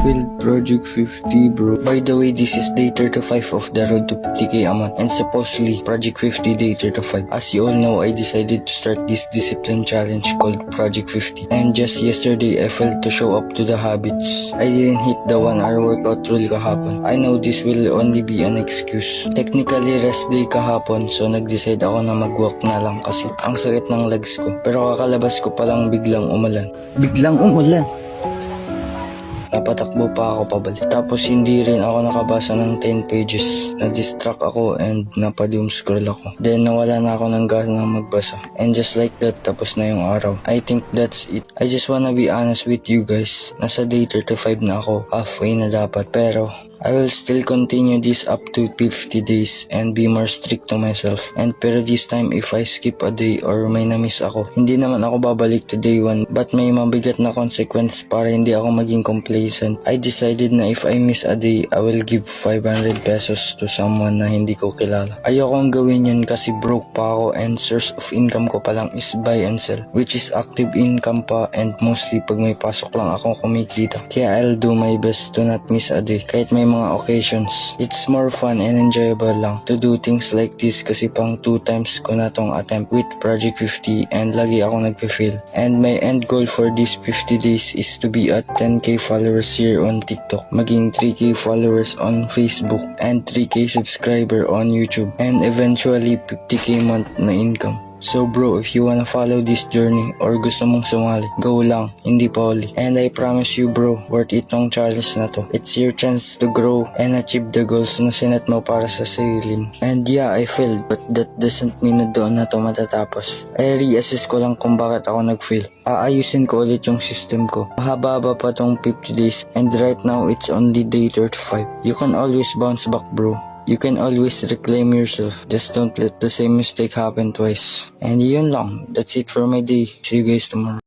failed Project 50, bro. By the way, this is day 35 of the road to 50k a month, and supposedly Project 50 day 35. As you all know, I decided to start this discipline challenge called Project 50. And just yesterday, I failed to show up to the habits. I didn't hit the 1 hour workout rule kahapon. I know this will only be an excuse. Technically, rest day kahapon, so nag-decide ako na mag-walk na lang kasi ang sakit ng legs ko. Pero kakalabas ko palang biglang umulan. Biglang umulan! Napatakbo pa ako pabalik. Tapos hindi rin ako nakabasa ng 10 pages. Na-distract ako and napadoom scroll ako. Then nawala na ako ng gana magbasa. And just like that, tapos na yung araw. I think that's it. I just wanna be honest with you guys. Nasa day 35 na ako. Halfway na dapat. Pero I will still continue this up to 50 days and be more strict to myself. And pero this time, if I skip a day or may na-miss ako, hindi naman ako babalik to day 1, but may mabigat na consequence para hindi ako maging complacent. I decided na if I miss a day, I will give 500 pesos to someone na hindi ko kilala. Ayokong gawin yun kasi broke pa ako and source of income ko pa lang is buy and sell, which is active income pa, and mostly pag may pasok lang akong kumikita. Kaya I'll do my best to not miss a day kahit may mga occasions. It's more fun and enjoyable lang to do things like this kasi pang 2 times ko na tong attempt with Project 50 and lagi ako nagpe-fail. And my end goal for these 50 days is to be at 10k followers here on TikTok, maging 3k followers on Facebook, and 3k subscriber on YouTube, and eventually 50k month na income. So bro, if you wanna follow this journey or gusto mong sumali, go lang, hindi pa huli. And I promise you bro, worth it tong challenge na to. It's your chance to grow and achieve the goals na sinet mo para sa sarili mo. And yeah, I failed, but that doesn't mean na doon na to matatapos. I reassess ko lang kung bakit ako nag-fail. Aayusin ko ulit yung system ko. Mahaba pa tong 50 days and right now it's only day 35. You can always bounce back bro. You can always reclaim yourself. Just don't let the same mistake happen twice. And yun lang. That's it for my day. See you guys tomorrow.